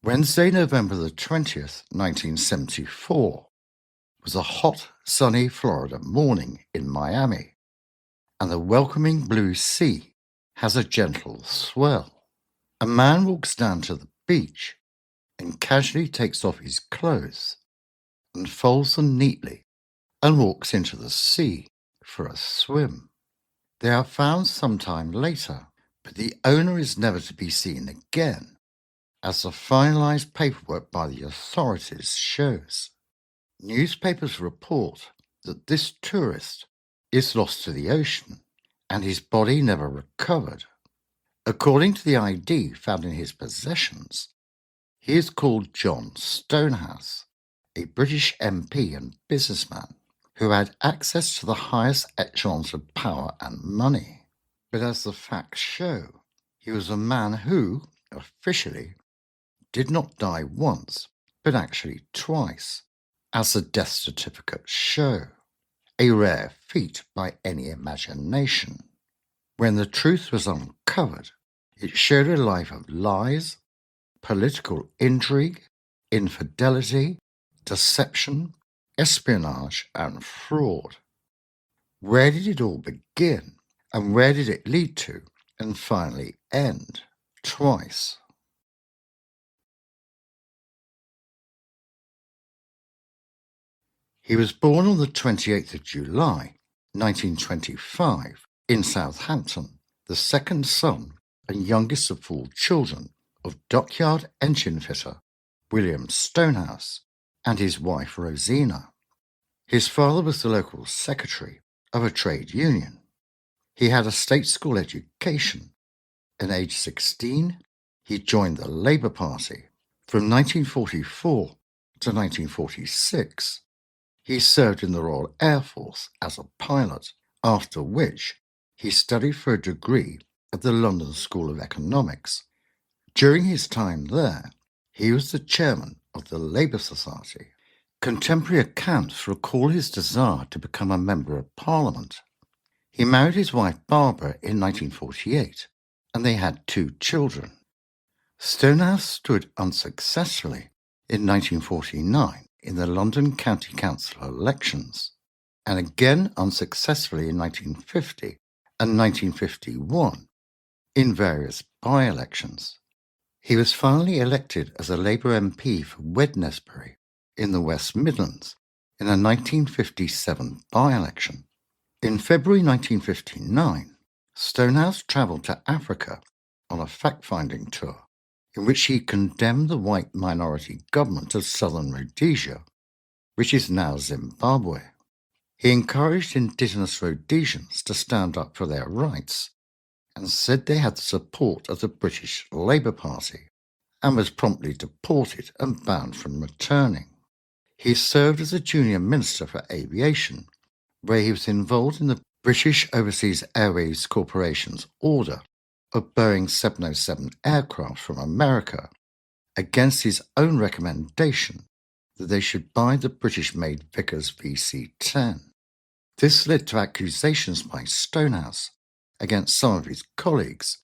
Wednesday, November the 20th, 1974, was a hot, sunny Florida morning in Miami, and the welcoming blue sea has a gentle swell. A man walks down to the beach and casually takes off his clothes and folds them neatly and walks into the sea for a swim. They are found sometime later, but the owner is never to be seen again, as the finalized paperwork by the authorities shows. Newspapers report that this tourist is lost to the ocean and his body never recovered. According to the ID found in his possessions, he is called John Stonehouse, a British MP and businessman who had access to the highest echelons of power and money. But as the facts show, he was a man who, officially, did not die once, but actually twice, as the death certificates show, a rare feat by any imagination. When the truth was uncovered, it showed a life of lies, political intrigue, infidelity, deception, espionage, and fraud. Where did it all begin, and where did it lead to, and finally end? Twice. He was born on the 28th of July, 1925, in Southampton, the second son and youngest of 4 children of dockyard engine fitter William Stonehouse and his wife Rosina. His father was the local secretary of a trade union. He had a state school education. At age 16, he joined the Labour Party. From 1944 to 1946, he served in the Royal Air Force as a pilot, after which he studied for a degree at the London School of Economics. During his time there, he was the chairman of the Labour Society. Contemporary accounts recall his desire to become a member of Parliament. He married his wife Barbara in 1948, and they had 2 children. Stonehouse stood unsuccessfully in 1949 in the London County Council elections, and again unsuccessfully in 1950 and 1951 in various by-elections. He was finally elected as a Labour MP for Wednesbury in the West Midlands in a 1957 by-election. In February 1959, Stonehouse travelled to Africa on a fact-finding tour, in which he condemned the white minority government of southern Rhodesia, which is now Zimbabwe. He encouraged indigenous Rhodesians to stand up for their rights and said they had the support of the British Labour Party, and was promptly deported and banned from returning. He served as a junior minister for aviation, where he was involved in the British Overseas Airways Corporation's order of Boeing 707 aircraft from America, against his own recommendation that they should buy the British-made Vickers VC-10. This led to accusations by Stonehouse against some of his colleagues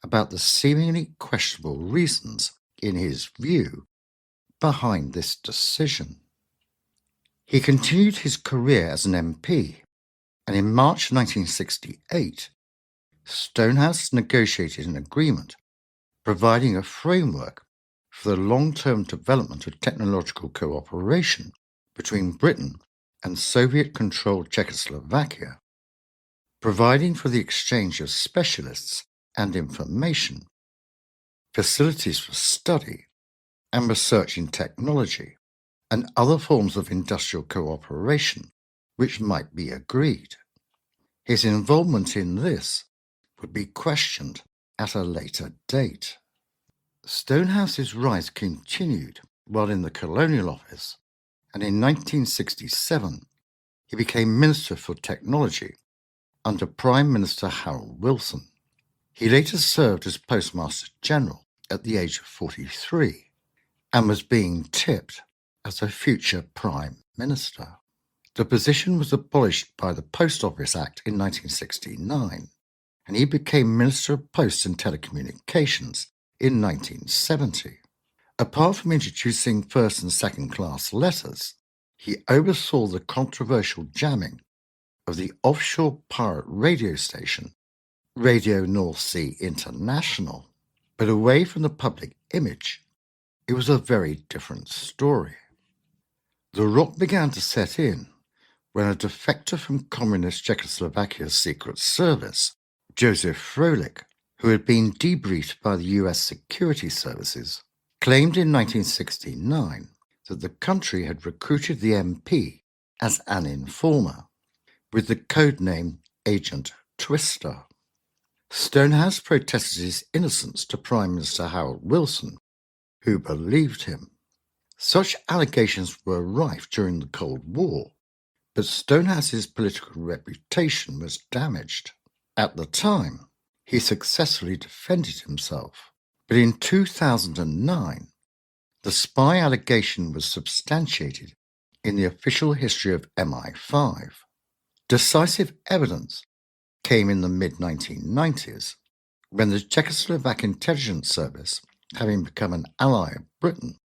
about the seemingly questionable reasons, in his view, behind this decision. He continued his career as an MP, and in March 1968, Stonehouse negotiated an agreement providing a framework for the long-term development of technological cooperation between Britain and Soviet-controlled Czechoslovakia, providing for the exchange of specialists and information, facilities for study and research in technology, and other forms of industrial cooperation which might be agreed. His involvement in this would be questioned at a later date. Stonehouse's rise continued while in the Colonial Office, and in 1967 he became Minister for Technology under Prime Minister Harold Wilson. He later served as Postmaster General at the age of 43 and was being tipped as a future Prime Minister. The position was abolished by the Post Office Act in 1969, and he became Minister of Posts and Telecommunications in 1970. Apart from introducing first and second class letters, he oversaw the controversial jamming of the offshore pirate radio station, Radio North Sea International. But away from the public image, it was a very different story. The rot began to set in when a defector from communist Czechoslovakia's Secret Service, Joseph Frolik, who had been debriefed by the US security services, claimed in 1969 that the country had recruited the MP as an informer, with the code name Agent Twister. Stonehouse protested his innocence to Prime Minister Harold Wilson, who believed him. Such allegations were rife during the Cold War, but Stonehouse's political reputation was damaged. At the time, he successfully defended himself, but in 2009, the spy allegation was substantiated in the official history of MI5. Decisive evidence came in the mid-1990s, when the Czechoslovak intelligence service, having become an ally of Britain,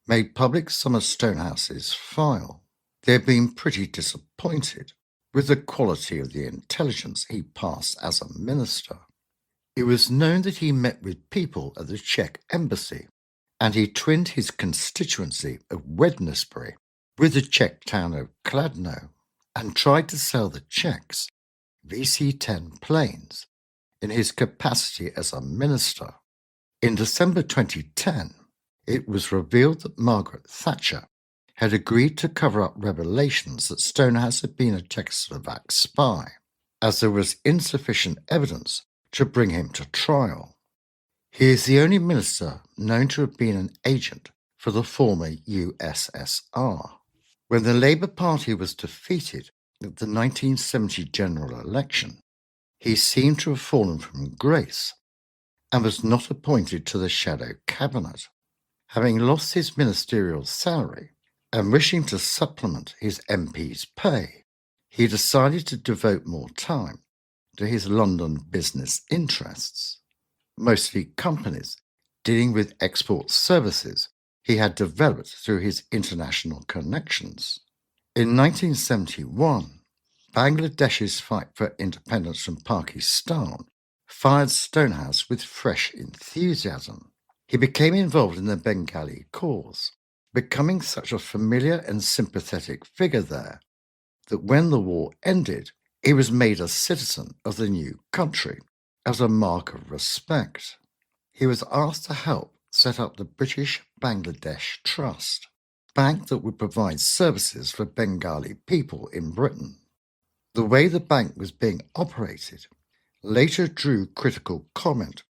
made public some of Stonehouse's file. They had been pretty disappointed with the quality of the intelligence he passed as a minister. It was known that he met with people at the Czech embassy, and he twinned his constituency of Wednesbury with the Czech town of Kladno, and tried to sell the Czechs VC-10 planes in his capacity as a minister. In December 2010, it was revealed that Margaret Thatcher had agreed to cover up revelations that Stonehouse had been a Czechoslovak spy, as there was insufficient evidence to bring him to trial. He is the only minister known to have been an agent for the former USSR. When the Labour Party was defeated at the 1970 general election, he seemed to have fallen from grace and was not appointed to the shadow cabinet. Having lost his ministerial salary and wishing to supplement his MP's pay, he decided to devote more time to his London business interests, mostly companies dealing with export services he had developed through his international connections. In 1971, Bangladesh's fight for independence from Pakistan fired Stonehouse with fresh enthusiasm. He became involved in the Bengali cause, becoming such a familiar and sympathetic figure there that when the war ended, he was made a citizen of the new country as a mark of respect. He was asked to help set up the British Bangladesh Trust, bank that would provide services for Bengali people in Britain. The way the bank was being operated later drew critical comment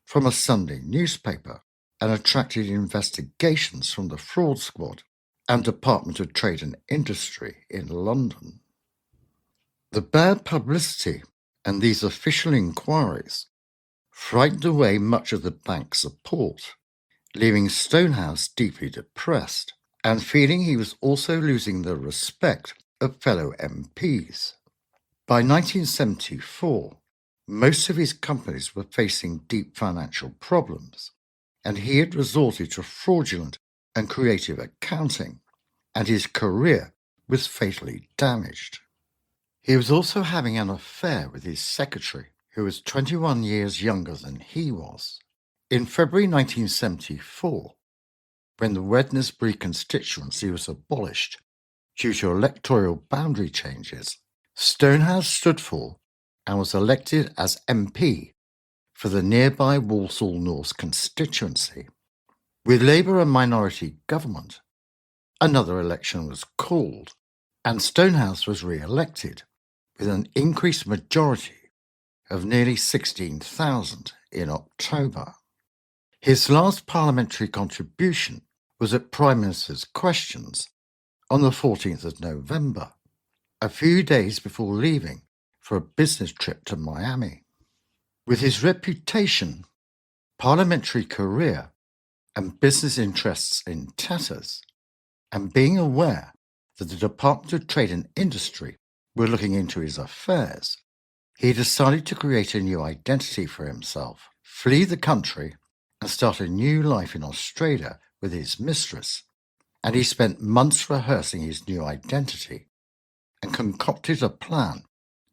from a Sunday newspaper and attracted investigations from the Fraud Squad and Department of Trade and Industry in London. The bad publicity and these official inquiries frightened away much of the bank's support, leaving Stonehouse deeply depressed and feeling he was also losing the respect of fellow MPs. By 1974, most of his companies were facing deep financial problems, and he had resorted to fraudulent and creative accounting, and his career was fatally damaged. He was also having an affair with his secretary, who was 21 years younger than he was. In February 1974, when the Wednesbury constituency was abolished due to electoral boundary changes, Stonehouse stood for and was elected as MP for the nearby Walsall North constituency. With Labour a minority government, another election was called, and Stonehouse was re-elected with an increased majority of nearly 16,000 in October. His last parliamentary contribution was at Prime Minister's Questions on the 14th of November, a few days before leaving for a business trip to Miami. With his reputation, parliamentary career, and business interests in tatters, and being aware that the Department of Trade and Industry were looking into his affairs, he decided to create a new identity for himself, flee the country, and start a new life in Australia with his mistress, and he spent months rehearsing his new identity and concocted a plan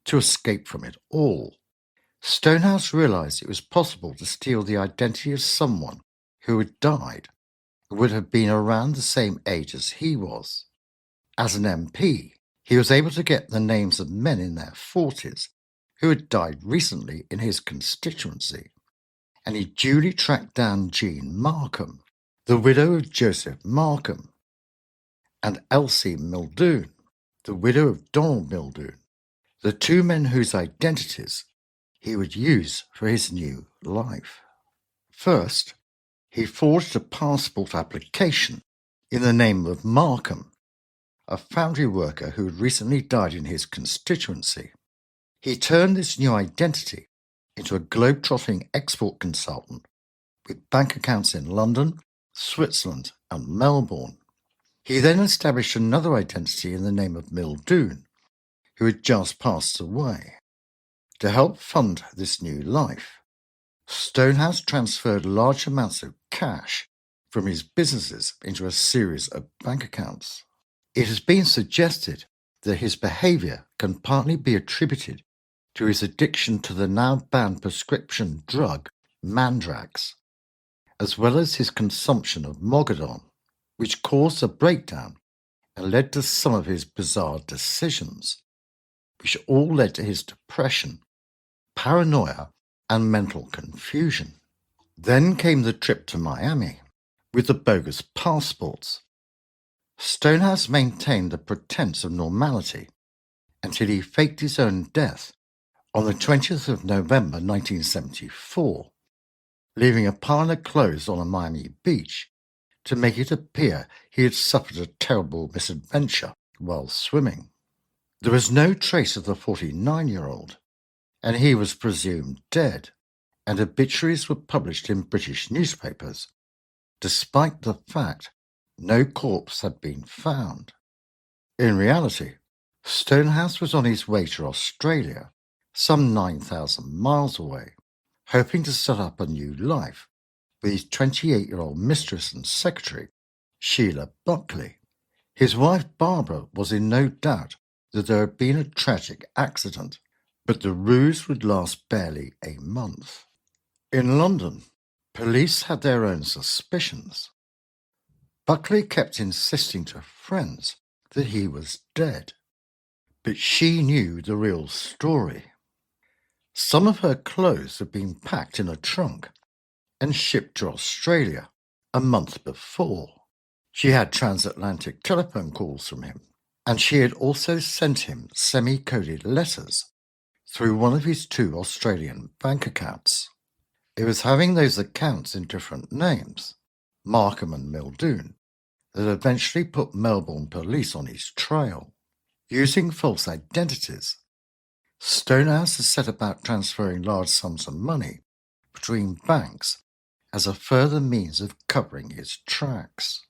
to escape from it all. Stonehouse realized it was possible to steal the identity of someone who had died and would have been around the same age as he was. As an MP, he was able to get the names of men in their 40s who had died recently in his constituency, and he duly tracked down Jean Markham, the widow of Joseph Markham, and Elsie Muldoon, the widow of Donald Muldoon, the two men whose identities he would use for his new life. First, he forged a passport application in the name of Markham, a foundry worker who had recently died in his constituency. He turned this new identity into a globe-trotting export consultant with bank accounts in London, Switzerland, and Melbourne. He then established another identity in the name of Muldoon, who had just passed away. To help fund this new life, Stonehouse transferred large amounts of cash from his businesses into a series of bank accounts. It has been suggested that his behavior can partly be attributed to his addiction to the now banned prescription drug Mandrax, as well as his consumption of Mogadon, which caused a breakdown and led to some of his bizarre decisions, which all led to his depression, paranoia, and mental confusion. Then came the trip to Miami with the bogus passports. Stonehouse maintained a pretense of normality until he faked his own death on the 20th of November 1974, leaving a pile of clothes on a Miami beach to make it appear he had suffered a terrible misadventure while swimming. There was no trace of the 49-year-old, and he was presumed dead, and obituaries were published in British newspapers, despite the fact no corpse had been found. In reality, Stonehouse was on his way to Australia, some 9,000 miles away, hoping to set up a new life with his 28-year-old mistress and secretary, Sheila Buckley. His wife Barbara was in no doubt that there had been a tragic accident, but the ruse would last barely a month. In London, police had their own suspicions. Buckley kept insisting to friends that he was dead, but she knew the real story. Some of her clothes had been packed in a trunk and shipped to Australia a month before. She had transatlantic telephone calls from him, and she had also sent him semi-coded letters through one of his 2 Australian bank accounts. It was having those accounts in different names, Markham and Muldoon, that eventually put Melbourne police on his trail. Using false identities, Stonehouse has set about transferring large sums of money between banks as a further means of covering his tracks.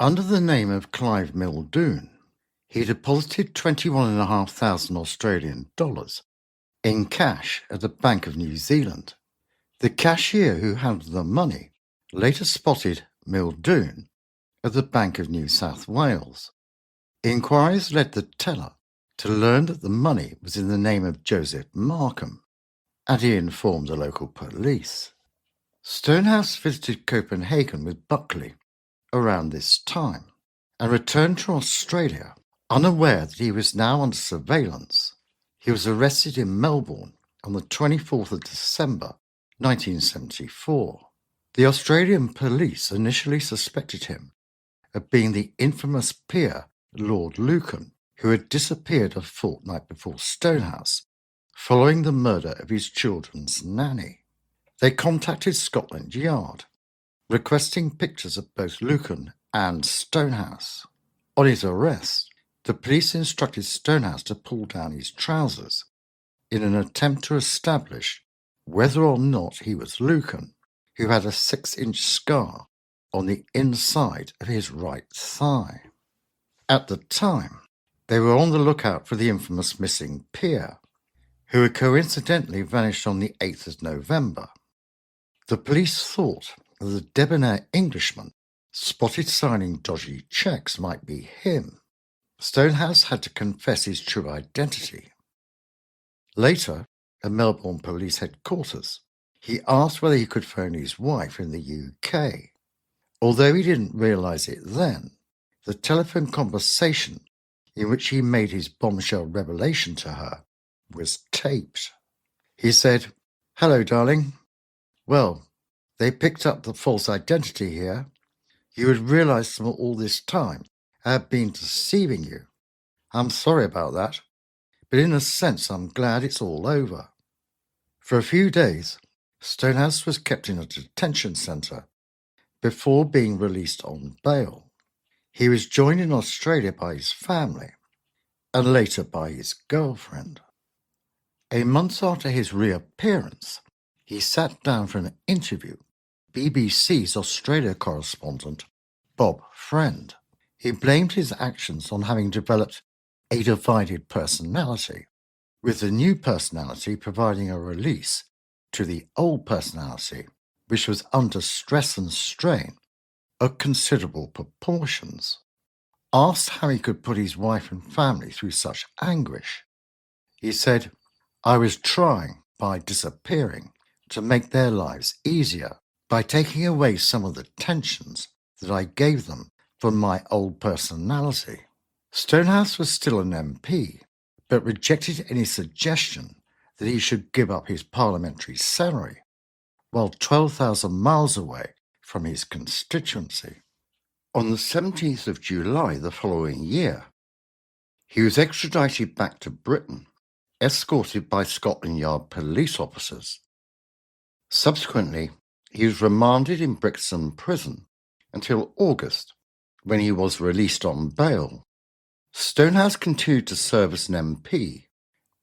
Under the name of Clive Muldoon, he deposited 21,500 Australian dollars in cash at the Bank of New Zealand. The cashier who handled the money later spotted Muldoon at the Bank of New South Wales. Inquiries led the teller to learn that the money was in the name of Joseph Markham, and he informed the local police. Stonehouse visited Copenhagen with Buckley around this time and returned to Australia unaware that he was now under surveillance. He was arrested in Melbourne on the 24th of December 1974. The Australian police initially suspected him of being the infamous peer Lord Lucan, who had disappeared a fortnight before Stonehouse following the murder of his children's nanny. They contacted Scotland Yard, requesting pictures of both Lucan and Stonehouse. On his arrest, the police instructed Stonehouse to pull down his trousers in an attempt to establish whether or not he was Lucan, who had a 6-inch scar on the inside of his right thigh. At the time, they were on the lookout for the infamous missing peer, who had coincidentally vanished on the 8th of November. The police thought the debonair Englishman spotted signing dodgy checks might be him, Stonehouse had to confess his true identity. Later, at Melbourne Police Headquarters, he asked whether he could phone his wife in the UK. Although he didn't realise it then, the telephone conversation in which he made his bombshell revelation to her was taped. He said, "Hello, darling. Well, they picked up the false identity here. You had realised from all this time I had been deceiving you. I'm sorry about that, but in a sense I'm glad it's all over." For a few days, Stonehouse was kept in a detention centre before being released on bail. He was joined in Australia by his family and later by his girlfriend. A month after his reappearance, he sat down for an interview with BBC's Australia correspondent, Bob Friend. He blamed his actions on having developed a divided personality, with the new personality providing a release to the old personality, which was under stress and strain of considerable proportions. Asked how he could put his wife and family through such anguish, he said, "I was trying, by disappearing, to make their lives easier by taking away some of the tensions that I gave them from my old personality." Stonehouse was still an MP, but rejected any suggestion that he should give up his parliamentary salary, while 12,000 miles away from his constituency. On the 17th of July the following year, he was extradited back to Britain, escorted by Scotland Yard police officers. Subsequently, he was remanded in Brixton Prison until August, when he was released on bail. Stonehouse continued to serve as an MP,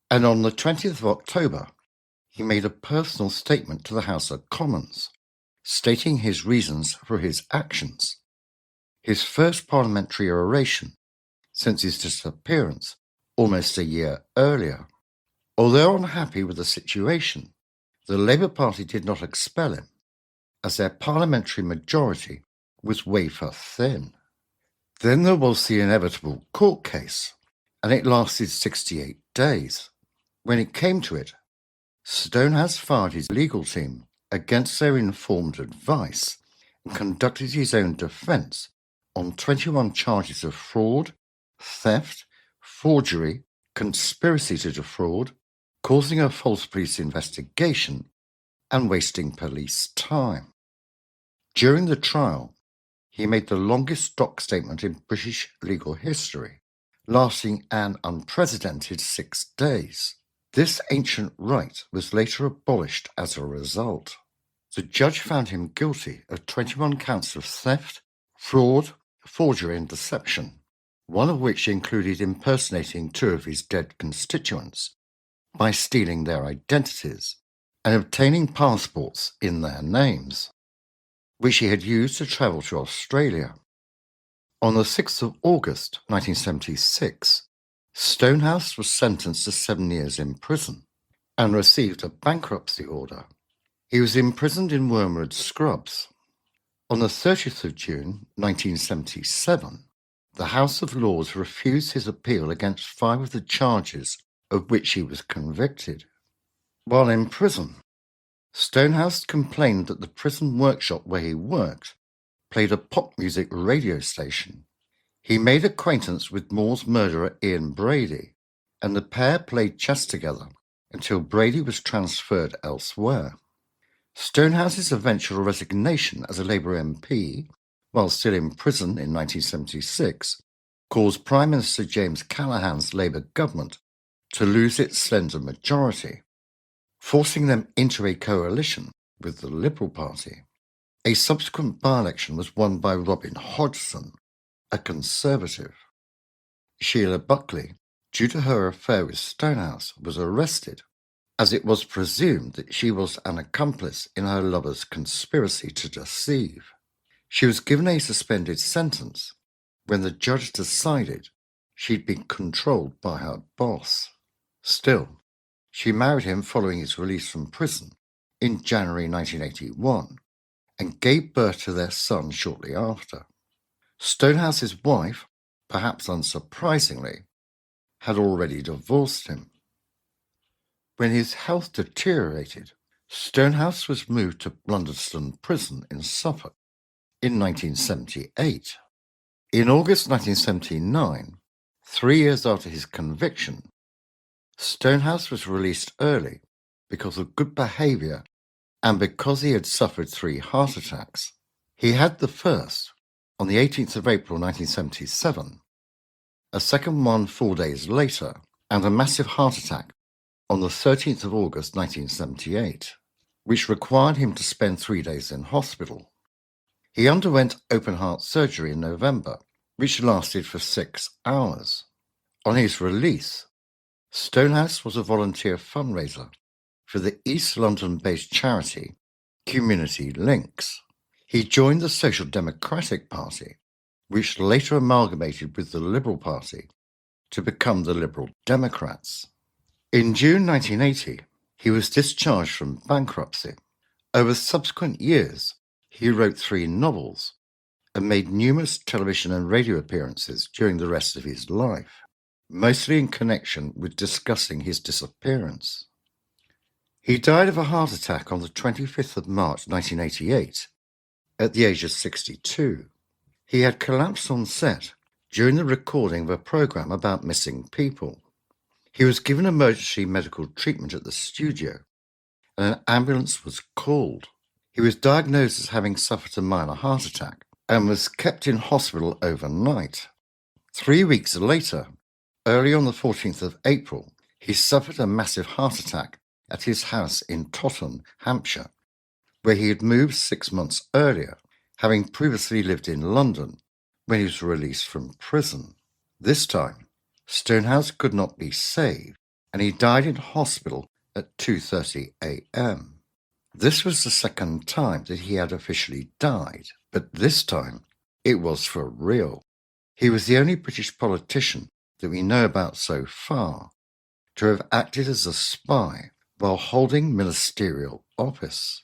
and on the 20th of October, he made a personal statement to the House of Commons, stating his reasons for his actions. His first parliamentary oration since his disappearance almost a year earlier. Although unhappy with the situation, the Labour Party did not expel him, as their parliamentary majority was wafer thin. Then there was the inevitable court case, and it lasted 68 days. When it came to it, Stonehouse fired his legal team against their informed advice and conducted his own defence on 21 charges of fraud, theft, forgery, conspiracy to defraud, causing a false police investigation, and wasting police time. During the trial, he made the longest doc statement in British legal history, lasting an unprecedented 6 days. This ancient right was later abolished as a result. The judge found him guilty of 21 counts of theft, fraud, forgery and deception, one of which included impersonating 2 of his dead constituents by stealing their identities and obtaining passports in their names, which he had used to travel to Australia. On the 6th of August 1976, Stonehouse was sentenced to 7 years in prison and received a bankruptcy order. He was imprisoned in Wormwood Scrubs. On the 30th of June 1977, the House of Lords refused his appeal against 5 of the charges of which he was convicted. While in prison, Stonehouse complained that the prison workshop where he worked played a pop music radio station. He made acquaintance with Moore's murderer Ian Brady, and the pair played chess together until Brady was transferred elsewhere. Stonehouse's eventual resignation as a Labour MP, while still in prison in 1976, caused Prime Minister James Callaghan's Labour government to lose its slender majority, forcing them into a coalition with the Liberal Party. A subsequent by-election was won by Robin Hodgson, a Conservative. Sheila Buckley, due to her affair with Stonehouse, was arrested, as it was presumed that she was an accomplice in her lover's conspiracy to deceive. She was given a suspended sentence when the judge decided she'd been controlled by her boss. Still, she married him following his release from prison in January 1981, and gave birth to their son shortly after. Stonehouse's wife, perhaps unsurprisingly, had already divorced him. When his health deteriorated, Stonehouse was moved to Blunderston Prison in Suffolk in 1978. In August 1979, 3 years after his conviction, Stonehouse was released early because of good behaviour and because he had suffered 3 heart attacks. He had the first on the 18th of April 1977, a second one 4 days later, and a massive heart attack on the 13th of August 1978, which required him to spend 3 days in hospital. He underwent open-heart surgery in November, which lasted for 6 hours. On his release, Stonehouse was a volunteer fundraiser for the East London-based charity Community Links. He joined the Social Democratic Party, which later amalgamated with the Liberal Party to become the Liberal Democrats. In June 1980, he was discharged from bankruptcy. Over subsequent years, he wrote 3 novels and made numerous television and radio appearances during the rest of his life, mostly in connection with discussing his disappearance. He died of a heart attack on the 25th of March 1988 at the age of 62. He had collapsed on set during the recording of a program about missing people. He was given emergency medical treatment at the studio, and an ambulance was called. He was diagnosed as having suffered a minor heart attack and was kept in hospital overnight. 3 weeks later, early on the 14th of April, he suffered a massive heart attack at his house in Totton, Hampshire, where he had moved 6 months earlier, having previously lived in London when he was released from prison. This time, Stonehouse could not be saved, and he died in hospital at 2:30 a.m. This was the second time that he had officially died, but this time it was for real. He was the only British politician that we know about so far to have acted as a spy while holding ministerial office.